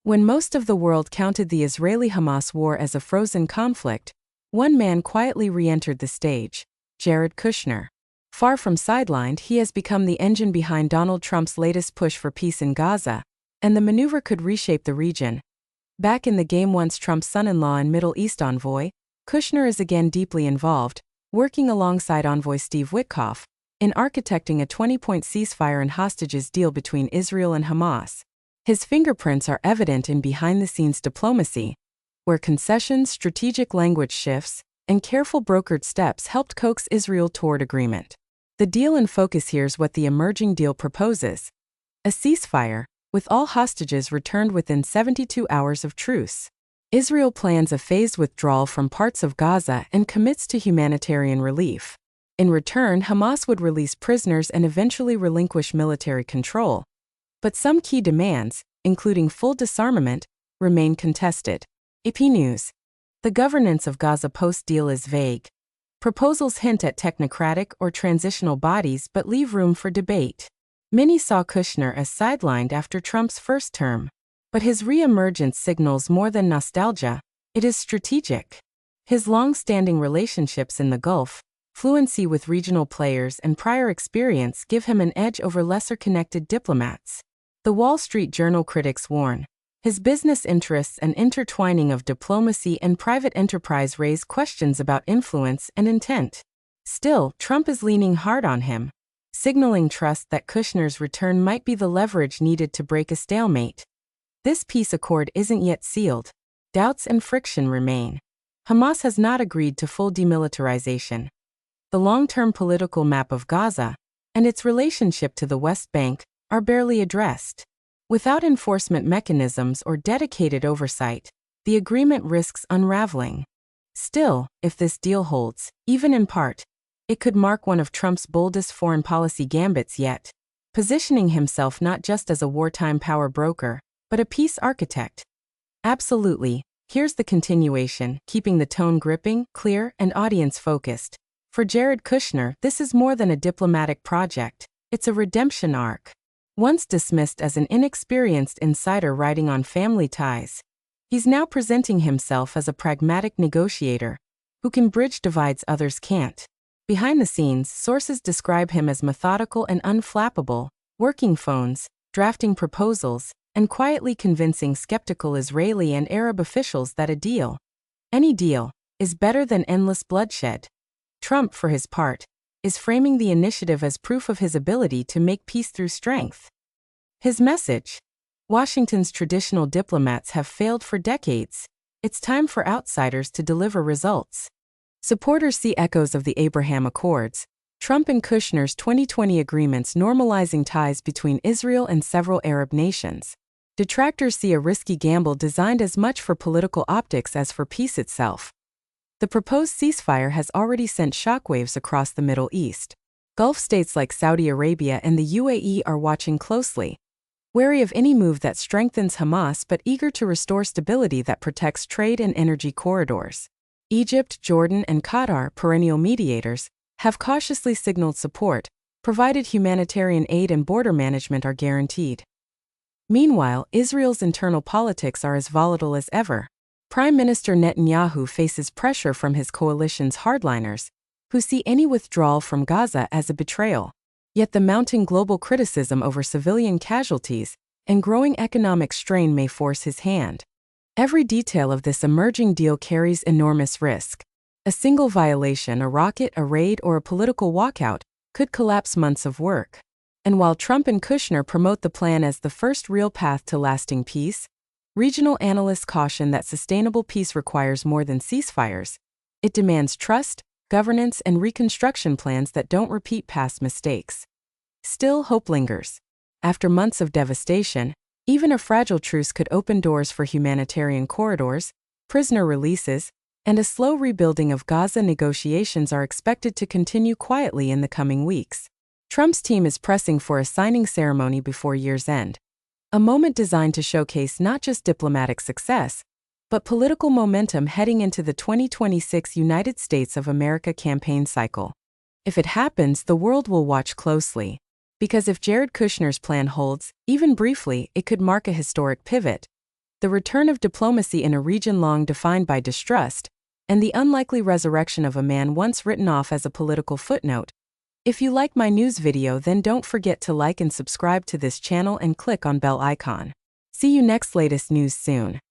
When most of the world counted the Israeli-Hamas war as a frozen conflict, one man quietly re-entered the stage: Jared Kushner. Far from sidelined, he has become the engine behind Donald Trump's latest push for peace in Gaza, and the maneuver could reshape the region. Back in the game once Trump's son-in-law and Middle East envoy, Kushner is again deeply involved, working alongside envoy Steve Witkoff, in architecting a 20-point ceasefire and hostages deal between Israel and Hamas. His fingerprints are evident in behind-the-scenes diplomacy, where concessions, strategic language shifts, and careful brokered steps helped coax Israel toward agreement. The deal in focus here is what the emerging deal proposes: a ceasefire, with all hostages returned within 72 hours of truce. Israel plans a phased withdrawal from parts of Gaza and commits to humanitarian relief. In return, Hamas would release prisoners and eventually relinquish military control. But some key demands, including full disarmament, remain contested. AP News. The governance of Gaza post-deal is vague. Proposals hint at technocratic or transitional bodies but leave room for debate. Many saw Kushner as sidelined after Trump's first term. But his re-emergence signals more than nostalgia, it is strategic. His long-standing relationships in the Gulf, fluency with regional players, and prior experience give him an edge over lesser-connected diplomats. The Wall Street Journal critics warn, his business interests and intertwining of diplomacy and private enterprise raise questions about influence and intent. Still, Trump is leaning hard on him, signaling trust that Kushner's return might be the leverage needed to break a stalemate. This peace accord isn't yet sealed. Doubts and friction remain. Hamas has not agreed to full demilitarization. The long-term political map of Gaza, and its relationship to the West Bank, are barely addressed. Without enforcement mechanisms or dedicated oversight, the agreement risks unraveling. Still, if this deal holds, even in part, it could mark one of Trump's boldest foreign policy gambits yet, positioning himself not just as a wartime power broker, but a peace architect. Absolutely. Here's the continuation, keeping the tone gripping, clear, and audience-focused. For Jared Kushner, this is more than a diplomatic project. It's a redemption arc. Once dismissed as an inexperienced insider riding on family ties, he's now presenting himself as a pragmatic negotiator who can bridge divides others can't. Behind the scenes, sources describe him as methodical and unflappable, working phones, drafting proposals, and quietly convincing skeptical Israeli and Arab officials that a deal, any deal, is better than endless bloodshed. Trump, for his part, is framing the initiative as proof of his ability to make peace through strength. His message: Washington's traditional diplomats have failed for decades. It's time for outsiders to deliver results. Supporters see echoes of the Abraham Accords, Trump and Kushner's 2020 agreements normalizing ties between Israel and several Arab nations. Detractors see a risky gamble designed as much for political optics as for peace itself. The proposed ceasefire has already sent shockwaves across the Middle East. Gulf states like Saudi Arabia and the UAE are watching closely, wary of any move that strengthens Hamas but eager to restore stability that protects trade and energy corridors. Egypt, Jordan, and Qatar, perennial mediators, have cautiously signaled support, provided humanitarian aid and border management are guaranteed. Meanwhile, Israel's internal politics are as volatile as ever. Prime Minister Netanyahu faces pressure from his coalition's hardliners, who see any withdrawal from Gaza as a betrayal. Yet the mounting global criticism over civilian casualties and growing economic strain may force his hand. Every detail of this emerging deal carries enormous risk. A single violation, a rocket, a raid, or a political walkout could collapse months of work. And while Trump and Kushner promote the plan as the first real path to lasting peace, regional analysts caution that sustainable peace requires more than ceasefires. It demands trust, governance, and reconstruction plans that don't repeat past mistakes. Still, hope lingers. After months of devastation, even a fragile truce could open doors for humanitarian corridors, prisoner releases, and a slow rebuilding of Gaza. Negotiations are expected to continue quietly in the coming weeks. Trump's team is pressing for a signing ceremony before year's end, a moment designed to showcase not just diplomatic success, but political momentum heading into the 2026 United States of America campaign cycle. If it happens, the world will watch closely. Because if Jared Kushner's plan holds, even briefly, it could mark a historic pivot, the return of diplomacy in a region long defined by distrust, and the unlikely resurrection of a man once written off as a political footnote. If you like my news video, then don't forget to like and subscribe to this channel and click on bell icon. See you next latest news soon.